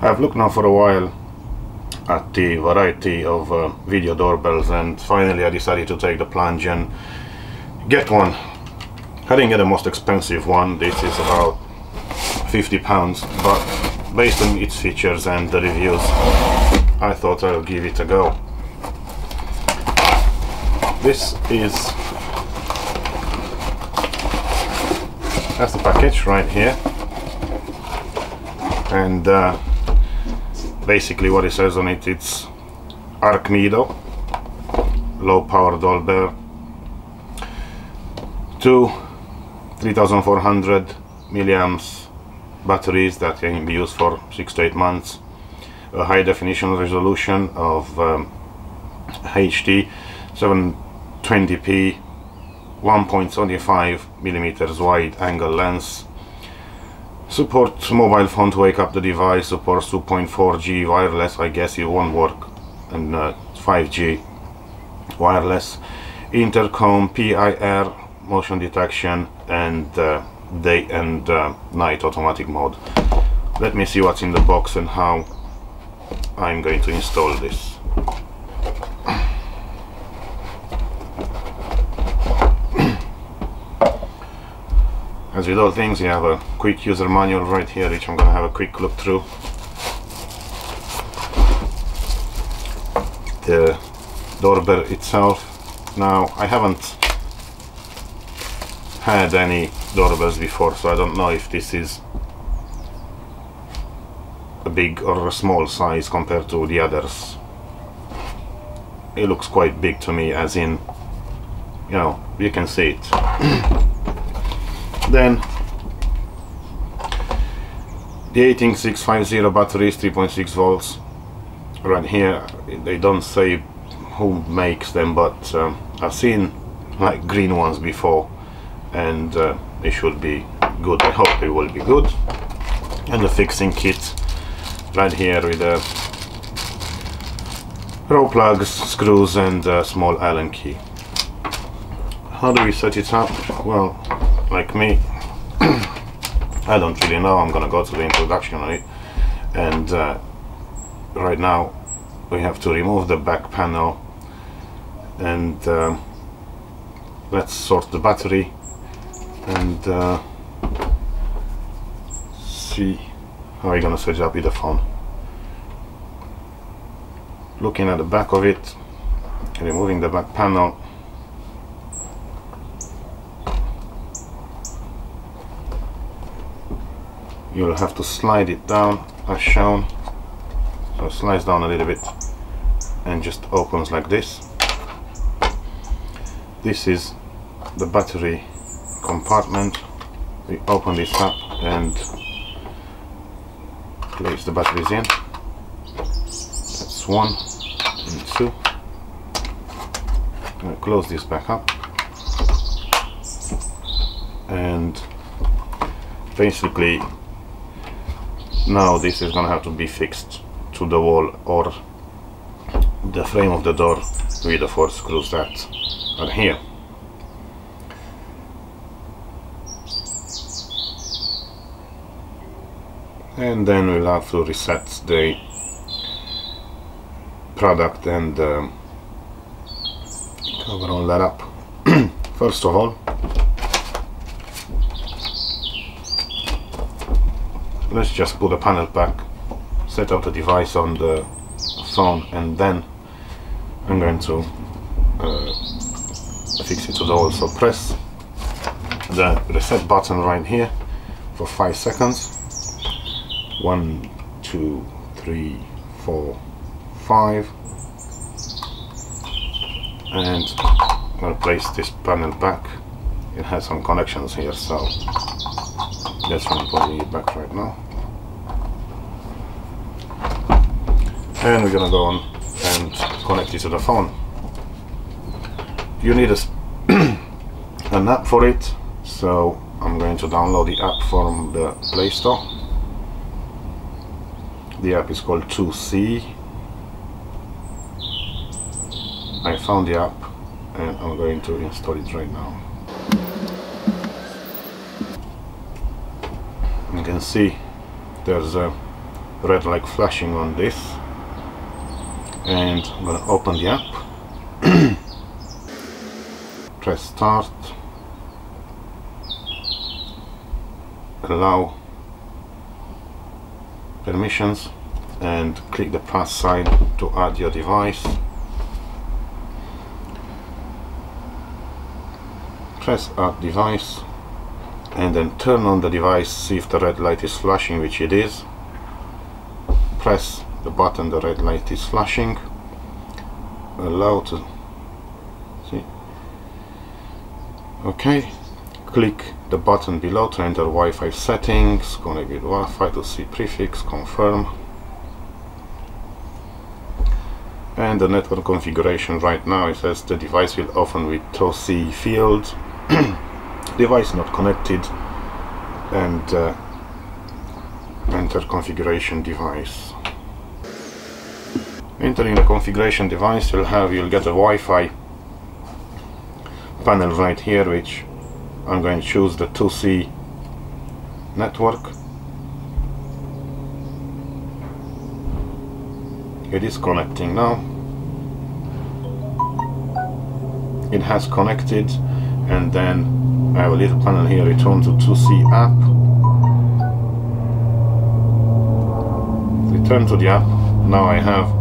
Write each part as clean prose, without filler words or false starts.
I've looked now for a while at the variety of video doorbells, and finally I decided to take the plunge and get one. I didn't get the most expensive one. This is about £50, but based on its features and the reviews, I thought I'll give it a go. This is, that's the package right here, and basically what it says on it, it's Arkmiido low power doorbell, 2 3400 milliamps batteries that can be used for 6 to 8 months, a high definition resolution of HD 720p, 1.75 millimeters wide angle lens, support mobile phone to wake up the device, supports 2.4G wireless, I guess it won't work, and 5G wireless, intercom, PIR, motion detection, and day and night automatic mode. Let me see what's in the box and how I'm going to install this. As with all things, you have a quick user manual right here, which I'm going to have a quick look through. The doorbell itself. Now, I haven't had any doorbells before, so I don't know if this is a big or a small size compared to the others. It looks quite big to me, as in, you know, you can see it. Then the 18650 batteries, 3.6 volts. Right here, they don't say who makes them, but I've seen like green ones before, and they should be good. I hope they will be good. And the fixing kit right here with the row plugs, screws, and a small Allen key. How do we set it up? Well, like me, I don't really know. I'm gonna go to the introduction on it, and right now we have to remove the back panel, and let's sort the battery and see how we're gonna set it up with the phone. Looking at the back of it, removing the back panel, you'll have to slide it down as shown. So it slides down a little bit and just opens like this. This is the battery compartment. We open this up and place the batteries in. That's 1 and 2. I'm going to close this back up, and basically now this is going to have to be fixed to the wall or the frame of the door with the 4 screws that are here. And then we'll have to reset the product and cover all that up. First of all, let's just put the panel back, set up the device on the phone, and then I'm going to fix it to the wall. So press the reset button right here for 5 seconds. 1, 2, 3, 4, 5, and I'm going to place this panel back. It has some connections here, so that's why I'm putting it back right now. And we're gonna go on and connect it to the phone. You need an app for it, so I'm going to download the app from the Play Store. The app is called 2C. I found the app and I'm going to install it right now. You can see there's a red light flashing on this, and I'm gonna open the app. Press start, allow permissions, and click the plus sign to add your device. Press add device and then turn on the device, see if the red light is flashing, which it is. Press the button, the red light is flashing. Allow to see. Okay, click the button below to enter Wi-Fi settings, connect with Wi-Fi to see prefix, confirm. And the network configuration right now, it says the device will open with TOC field, device not connected, and enter configuration device. Entering the configuration device, you'll get a Wi-Fi panel right here, which I'm going to choose the 2C network. It is connecting now. It has connected, and then I have a little panel here, return to 2C app. Return to the app. Now I have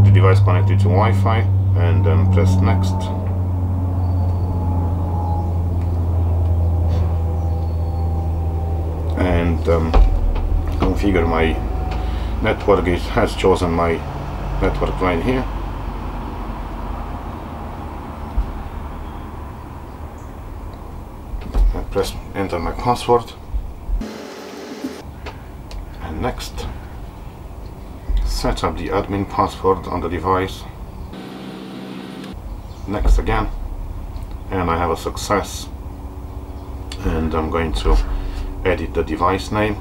the device connected to Wi-Fi, and then press next. And configure my network. It has chosen my network right here. I press enter my password, and next. Set up the admin password on the device. Next again, and I have a success, and I'm going to edit the device name,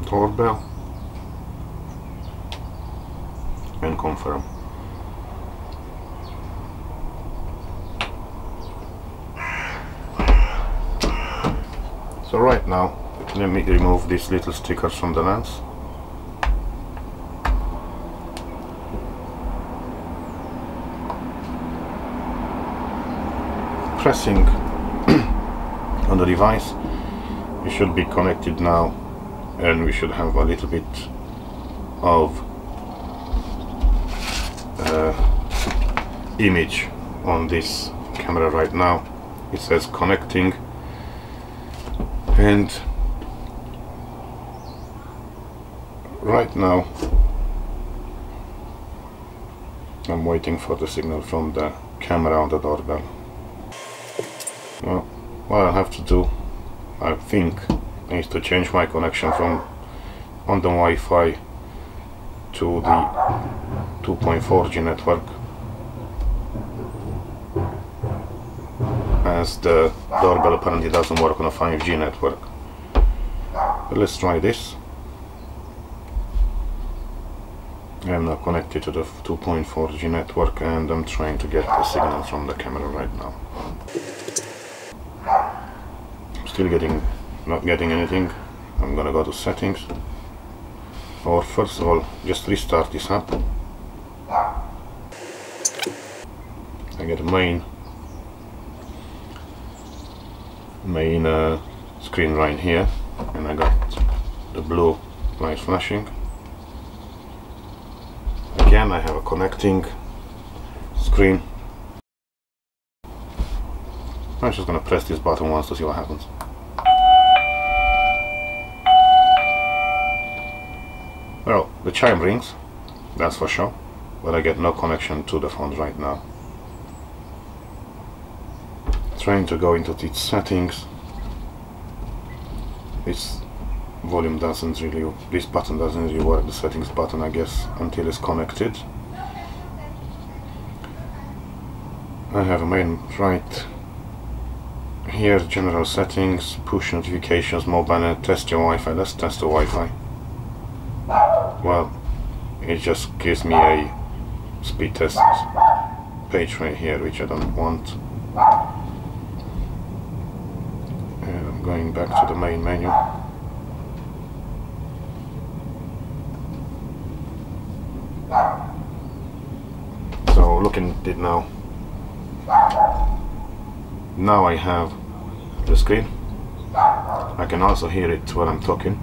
doorbell, and confirm. So right now, let me remove these little stickers from the lens. Pressing on the device, we should be connected now, and we should have a little bit of image on this camera right now. It says connecting, and right now I'm waiting for the signal from the camera on the doorbell. Well, what I have to do, I think, is to change my connection from on the Wi-Fi to the 2.4G network, as the doorbell apparently doesn't work on a 5G network. But let's try this. I am now connected to the 2.4G network, and I'm trying to get the signal from the camera right now. Still not getting anything. I'm gonna go to settings, or first of all just restart this app. I get a main screen right here, and I got the blue light flashing. Again, I have a connecting screen. I'm just gonna press this button once to see what happens. Well, the chime rings, that's for sure, but I get no connection to the phone right now. Trying to go into its settings. This volume doesn't really, this button doesn't really work, the settings button, I guess, until it's connected. I have a main right here, general settings, push notifications, mobile, and test your Wi-Fi. Let's test the Wi-Fi. Well, it just gives me a speed test page right here, which I don't want. going back to the main menu. So looking at it now. Now I have the screen. I can also hear it when I'm talking.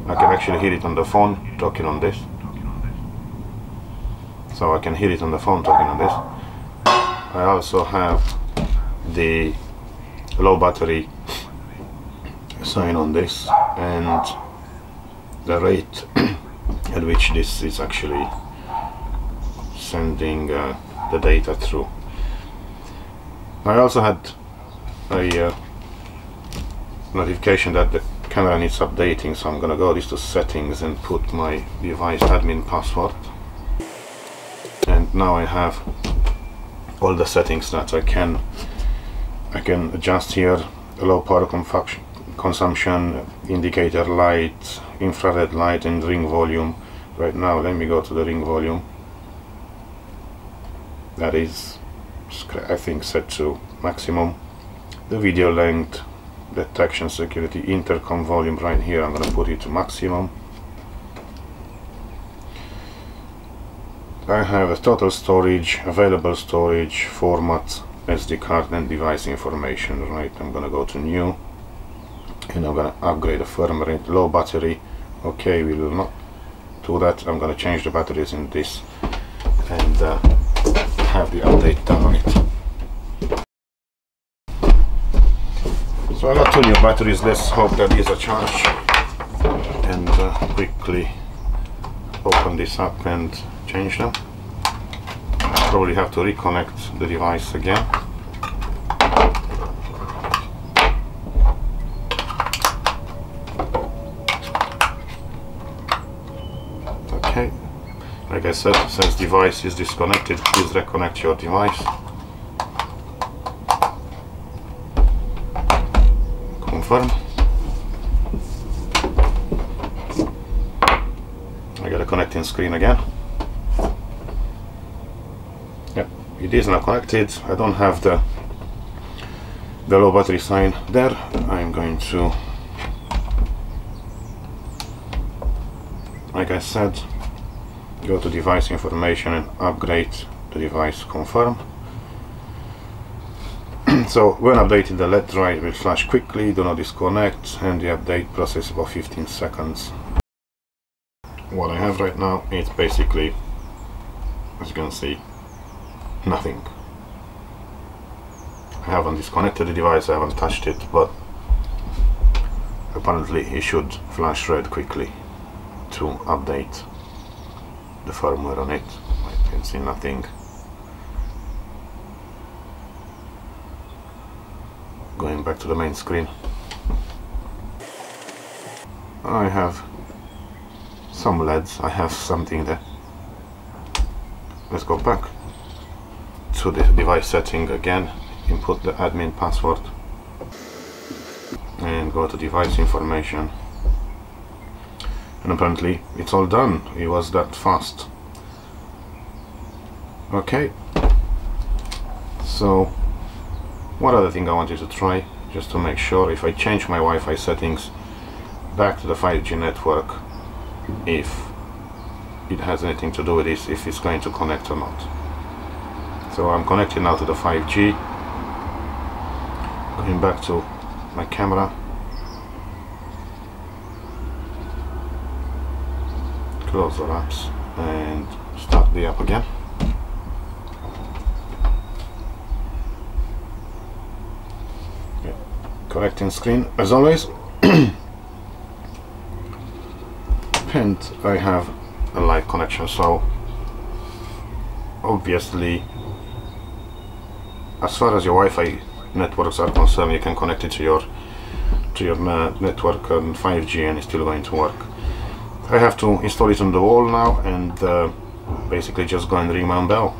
I can actually hear it on the phone talking on this. So I can hear it on the phone talking on this. I also have the low battery sign on this and the rate at which this is actually sending the data through. I also had a notification that the camera needs updating, so I'm gonna go to settings and put my device admin password. And now I have all the settings that I can adjust here. Low power consumption, indicator light, infrared light, and ring volume. Right now let me go to the ring volume. That is, I think, set to maximum. The video length, detection, security, intercom volume right here, I'm gonna put it to maximum. I have a total storage, available storage, format, SD card, and device information. Right, I'm gonna go to new and I'm gonna upgrade the firmware. Low battery, okay, we will not do that. I'm gonna change the batteries in this and have the update done on it. So I got two new batteries. Let's hope that these are charged, and quickly open this up and change them. Probably have to reconnect the device again. Okay, like I said, since device is disconnected, please reconnect your device. Confirm. I got a connecting screen again. Yep, it is now connected. I don't have the low battery sign there. I'm going to, like I said, go to device information and upgrade the device. Confirm. So when updating, the LED light will flash quickly, do not disconnect, and the update process about 15 seconds. What I have right now is basically, as you can see, nothing. I haven't disconnected the device, I haven't touched it, but apparently it should flash red quickly to update the firmware on it. I can see nothing. Going back to the main screen, I have some LEDs, I have something there. Let's go back to the device setting again, input the admin password and go to device information, and apparently it's all done. It was that fast. Okay, so one other thing I wanted to try, just to make sure, if I change my Wi-Fi settings back to the 5G network, if it has anything to do with this, if it's going to connect or not. So I'm connected now to the 5G, going back to my camera, close the apps and start the app again. Connecting screen as always. And I have a live connection, so obviously as far as your Wi-Fi networks are concerned, you can connect it to your network on 5G and it's still going to work. I have to install it on the wall now and basically just go and ring my own bell.